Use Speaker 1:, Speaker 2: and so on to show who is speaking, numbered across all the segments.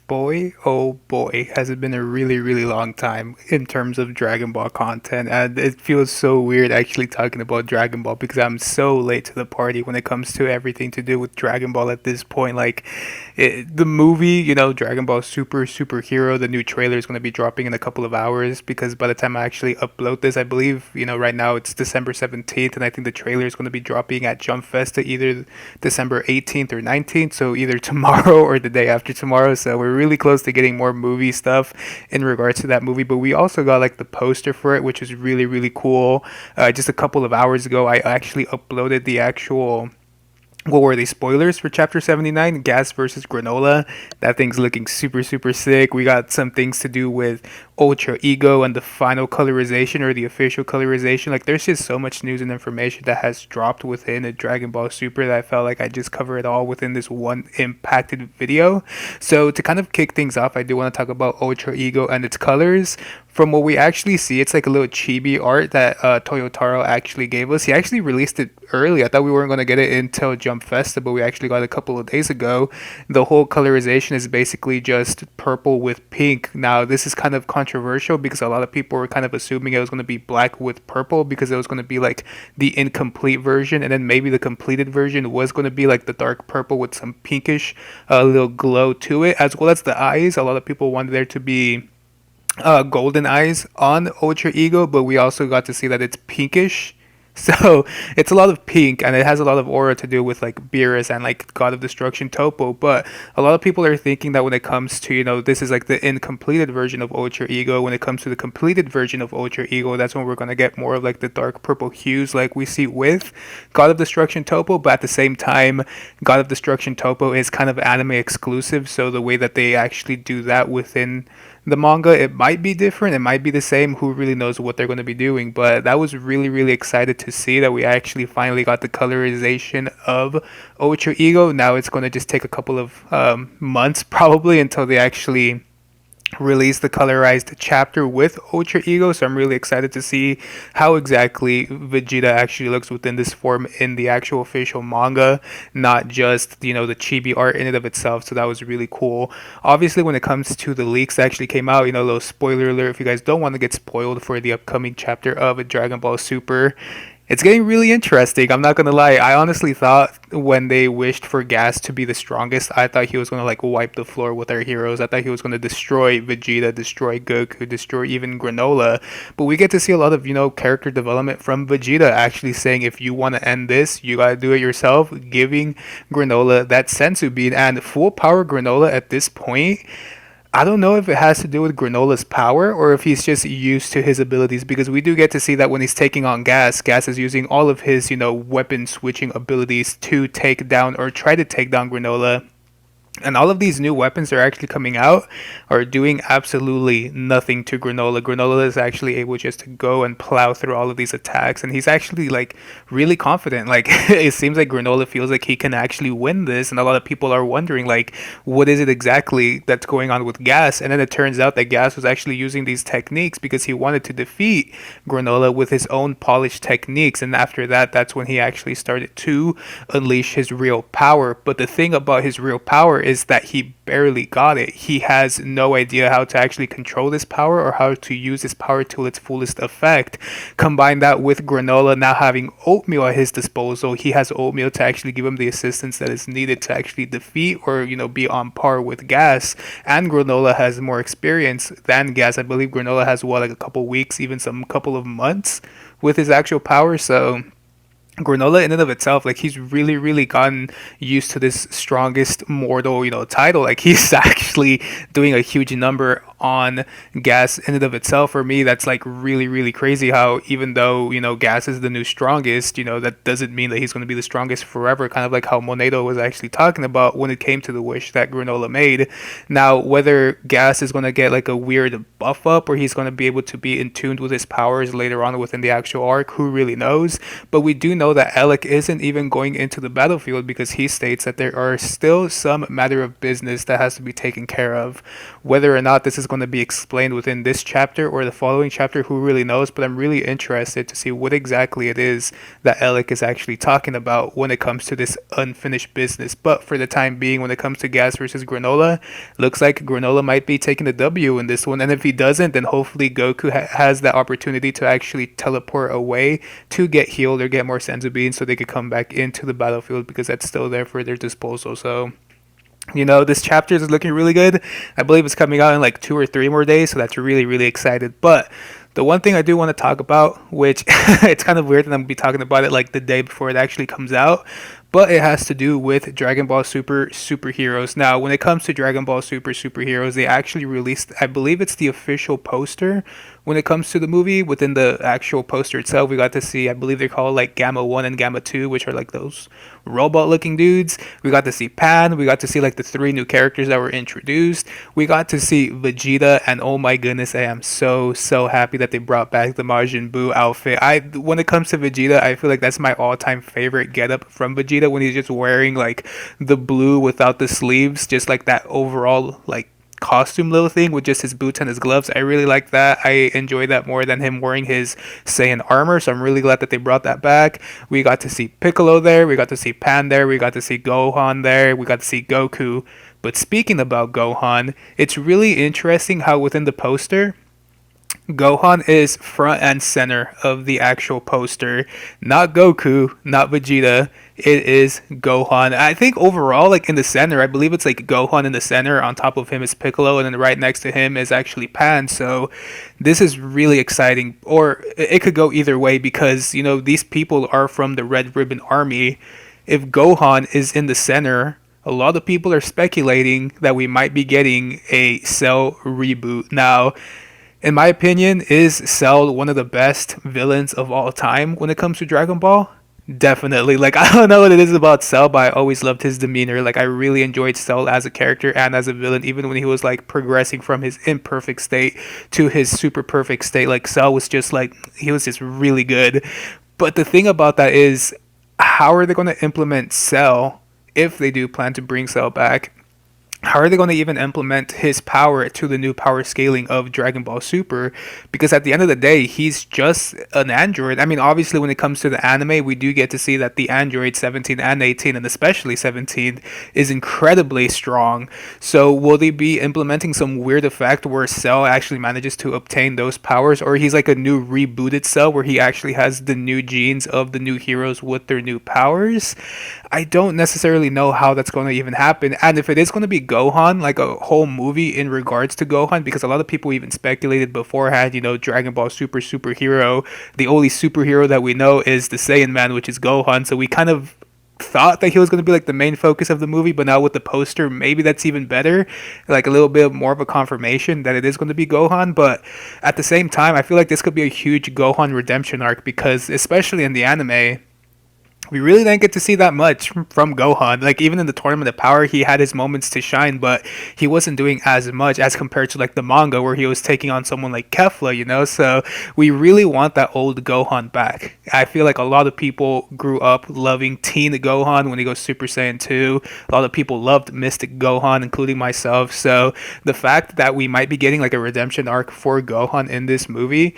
Speaker 1: Boy, oh boy, has it been a really, really long time in terms of Dragon Ball content. And it feels so weird actually talking about Dragon Ball because I'm so late to the party when it comes to everything to do with Dragon Ball at this point. The movie, Dragon Ball Superhero, the new trailer is going to be dropping in a couple of hours because by the time I actually upload this, I believe, right now it's December 17th, and I think the trailer is going to be dropping at Jump Festa either December 18th or 19th, so either tomorrow or the day after tomorrow. So we're really close to getting more movie stuff in regards to that movie. But we also got like the poster for it, which is really, really cool. Just a couple of hours ago, I actually uploaded the actual what were they spoilers for chapter 79, Gas versus Granola. That thing's looking super, super sick. We got some things to do with Ultra Ego and the final colorization or the official colorization. Like there's just so much news and information that has dropped within a Dragon Ball Super that I felt like I just covered it all within this one impacted video. So to kind of kick things off, I do want to talk about Ultra Ego and its colors. From what we actually see, it's like a little chibi art that Toyotaro actually gave us. He actually released it early. I thought we weren't going to get it until Jump Festa, but we actually got it a couple of days ago. The whole colorization is basically just purple with pink. Now, this is kind of controversial because a lot of people were kind of assuming it was going to be black with purple because it was going to be like the incomplete version, and then maybe the completed version was going to be like the dark purple with some pinkish little glow to it, as well as the eyes. A lot of people wanted there to be golden eyes on Ultra Ego, but we also got to see that it's pinkish. So it's a lot of pink, and it has a lot of aura to do with like Beerus and like God of Destruction Topo. But a lot of people are thinking that when it comes to, this is like the incompleted version of Ultra Ego. When it comes to the completed version of Ultra Ego, that's when we're going to get more of like the dark purple hues like we see with God of Destruction Topo. But at the same time, God of Destruction Topo is kind of anime exclusive. So the way that they actually do that within the manga, it might be different, it might be the same, who really knows what they're going to be doing. But that was really, really excited to see that we actually finally got the colorization of Ultra Ego. Now it's going to just take a couple of months probably until they actually release the colorized chapter with Ultra Ego. So I'm really excited to see how exactly Vegeta actually looks within this form in the actual official manga, not just the chibi art in and of itself. So that was really cool. Obviously, when it comes to the leaks that actually came out, a little spoiler alert if you guys don't want to get spoiled for the upcoming chapter of Dragon Ball Super. It's getting really interesting. I'm not gonna lie. I honestly thought when they wished for Gas to be the strongest, I thought he was gonna like wipe the floor with our heroes. I thought he was gonna destroy Vegeta, destroy Goku, destroy even Granola. But we get to see a lot of character development from Vegeta actually saying, if you want to end this, you gotta do it yourself. Giving Granola that senzu bean and full power Granola at this point. I don't know if it has to do with Granola's power or if he's just used to his abilities, because we do get to see that when he's taking on Gas, Gas is using all of his, weapon switching abilities to take down or try to take down Granola. And all of these new weapons that are actually coming out are doing absolutely nothing to Granola. Granola is actually able just to go and plow through all of these attacks, and he's actually like really confident. Like it seems like Granola feels like he can actually win this, and a lot of people are wondering like, what is it exactly that's going on with Gas? And then it turns out that Gas was actually using these techniques because he wanted to defeat Granola with his own polished techniques, and after that, that's when he actually started to unleash his real power. But the thing about his real power is that he barely got it. He has no idea how to actually control this power or how to use this power to its fullest effect. Combine that with Granola now having Oatmeal at his disposal, he has Oatmeal to actually give him the assistance that is needed to actually defeat or be on par with Gas. And Granola has more experience than Gas. I believe Granola has like a couple weeks, even some couple of months with his actual power. So Granola in and of itself, like he's really, really gotten used to this strongest mortal, title. Like he's actually doing a huge number on Gas in and of itself. For me, that's like really, really crazy how even though, Gas is the new strongest, that doesn't mean that he's going to be the strongest forever. Kind of like how Monedo was actually talking about when it came to the wish that Granola made. Now, whether Gas is going to get like a weird buff up, or he's going to be able to be in tune with his powers later on within the actual arc. Who really knows? But we do know that Alec isn't even going into the battlefield because he states that there are still some matter of business that has to be taken care of. Whether or not this is going to be explained within this chapter or the following chapter, who really knows? But I'm really interested to see what exactly it is that Alec is actually talking about when it comes to this unfinished business. But for the time being, when it comes to Gas versus Granola, looks like Granola might be taking the W in this one. And if he doesn't, then hopefully Goku has that opportunity to actually teleport away to get healed or get more senzu beans so they could come back into the battlefield, because that's still there for their disposal. So this chapter is looking really good. I believe it's coming out in like 2 or 3 more days, so that's really, really excited. But the one thing I do want to talk about, which it's kind of weird that I'm going to be talking about it like the day before it actually comes out, but it has to do with Dragon Ball Super Superheroes. Now, when it comes to Dragon Ball Super Superheroes, they actually released, I believe it's the official poster when it comes to the movie. Within the actual poster itself, we got to see, I believe they're called like Gamma 1 and Gamma 2, which are like those robot looking dudes. We got to see Pan. We got to see like the 3 new characters that were introduced. We got to see Vegeta, and oh my goodness, I am so happy that they brought back the Majin Buu outfit. When it comes to Vegeta, I feel like that's my all-time favorite getup from Vegeta, when he's just wearing like the blue without the sleeves, just like that overall like costume little thing with just his boots and his gloves. I really like that. I enjoy that more than him wearing his Saiyan armor, so I'm really glad that they brought that back. We got to see Piccolo there, we got to see Pan there, we got to see Gohan there, we got to see Goku. But speaking about Gohan, it's really interesting how within the poster Gohan is front and center of the actual poster. Not Goku, not Vegeta. It is Gohan. I think overall, like in the center, I believe it's like Gohan in the center. On top of him is Piccolo, and then right next to him is actually Pan. So this is really exciting. Or it could go either way, because, these people are from the Red Ribbon Army. If Gohan is in the center, a lot of people are speculating that we might be getting a Cell reboot. Now, in my opinion, is Cell one of the best villains of all time when it comes to Dragon Ball? Definitely. Like, I don't know what it is about Cell, but I always loved his demeanor. Like, I really enjoyed Cell as a character and as a villain, even when he was like progressing from his imperfect state to his super perfect state. Like, Cell was just like, he was just really good. But the thing about that is, how are they going to implement Cell if they do plan to bring Cell back? How are they going to even implement his power to the new power scaling of Dragon Ball Super? Because at the end of the day, he's just an android. I mean, obviously, when it comes to the anime, we do get to see that the android 17 and 18, and especially 17, is incredibly strong. So will they be implementing some weird effect where Cell actually manages to obtain those powers? Or he's like a new rebooted Cell where he actually has the new genes of the new heroes with their new powers? I don't necessarily know how that's going to even happen. And if it is going to be Gohan, like a whole movie in regards to Gohan, because a lot of people even speculated beforehand, Dragon Ball Super Superhero, the only superhero that we know is the Saiyan Man, which is Gohan. So we kind of thought that he was going to be like the main focus of the movie, but now with the poster, maybe that's even better, like a little bit more of a confirmation that it is going to be Gohan. But at the same time, I feel like this could be a huge Gohan redemption arc, because especially in the anime, we really didn't get to see that much from Gohan. Like, even in the Tournament of Power, he had his moments to shine, but he wasn't doing as much as compared to like the manga, where he was taking on someone like Kefla. So we really want that old Gohan back. I feel like a lot of people grew up loving Teen Gohan when he goes Super Saiyan 2. A lot of people loved Mystic Gohan, including myself. So the fact that we might be getting like a redemption arc for Gohan in this movie,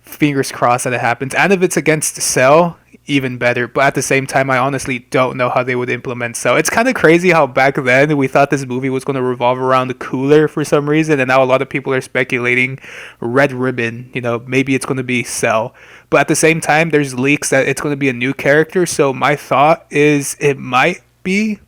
Speaker 1: fingers crossed that it happens. And if it's against Cell, even better. But at the same time, I honestly don't know how they would implement Cell. It's kind of crazy how back then we thought this movie was going to revolve around the Cooler for some reason, and now a lot of people are speculating Red Ribbon. Maybe it's going to be Cell. But at the same time, there's leaks that it's going to be a new character. So my thought is it might be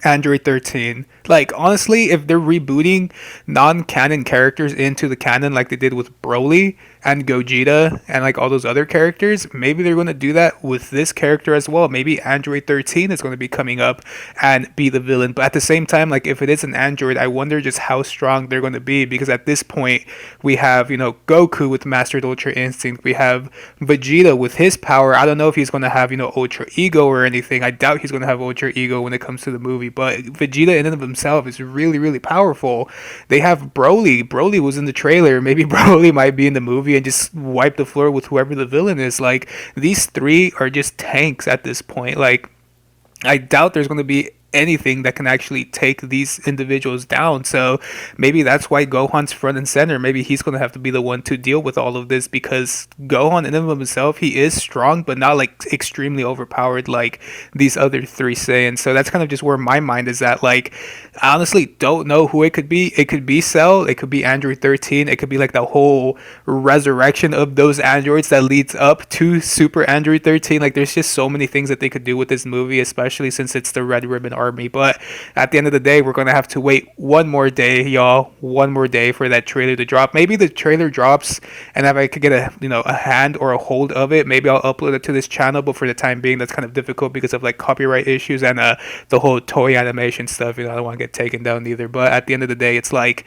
Speaker 1: Android 13. Like, honestly, if they're rebooting non-canon characters into the canon like they did with Broly, and Gogeta and like all those other characters, maybe they're going to do that with this character as well. Maybe Android 13 is going to be coming up and be the villain. But at the same time, like if it is an android, I wonder just how strong they're going to be, because at this point we have, Goku with Mastered Ultra Instinct. We have Vegeta with his power. I don't know if he's going to have, Ultra Ego or anything. I doubt he's going to have Ultra Ego when it comes to the movie. But Vegeta in and of himself is really, really powerful. They have Broly. Broly was in the trailer. Maybe Broly might be in the movie and just wipe the floor with whoever the villain is. Like, these three are just tanks at this point. Like, I doubt there's going to be anything that can actually take these individuals down. So maybe that's why Gohan's front and center. Maybe he's going to have to be the one to deal with all of this, because Gohan in and of himself, he is strong, but not like extremely overpowered like these other three Saiyans. So that's kind of just where my mind is at. Like, I honestly don't know who it could be. It could be Cell. It could be Android 13. It could be like the whole resurrection of those androids that leads up to Super Android 13. Like, there's just so many things that they could do with this movie, especially since it's the Red Ribbon Army. But at the end of the day, we're going to have to wait one more day, y'all. One more day for that trailer to drop. Maybe the trailer drops, and if I could get a hand or a hold of it, maybe I'll upload it to this channel. But for the time being, that's kind of difficult because of like copyright issues and the whole toy animation stuff. I don't want to get taken down either. But at the end of the day, it's like,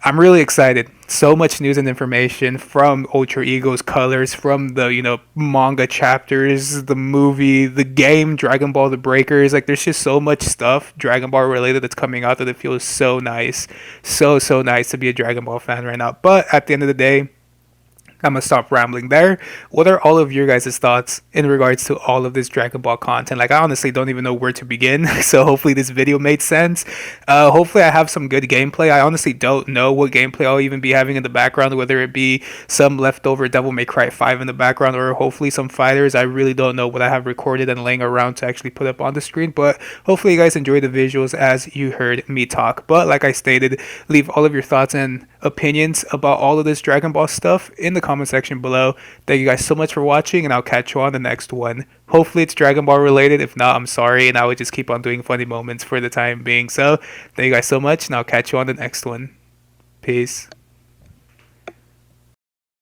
Speaker 1: I'm really excited. So much news and information from Ultra Ego's colors, from the, manga chapters, the movie, the game, Dragon Ball The Breakers. Like, there's just so much stuff Dragon Ball related that's coming out that it feels so nice. So, so nice to be a Dragon Ball fan right now. But at the end of the day, I'm gonna stop rambling there. What are all of your guys' thoughts in regards to all of this Dragon Ball content? Like, I honestly don't even know where to begin. So hopefully this video made sense. Hopefully I have some good gameplay. I honestly don't know what gameplay I'll even be having in the background, whether it be some leftover Devil May Cry 5 in the background, or hopefully some fighters. I really don't know what I have recorded and laying around to actually put up on the screen. But hopefully you guys enjoy the visuals as you heard me talk. But like I stated, leave all of your thoughts and opinions about all of this Dragon Ball stuff in the comment section below. Thank you guys so much for watching, and I'll catch you on the next one. Hopefully it's Dragon Ball related. If not, I'm sorry, and I would just keep on doing funny moments for the time being. So thank you guys so much, and I'll catch you on the next one. Peace.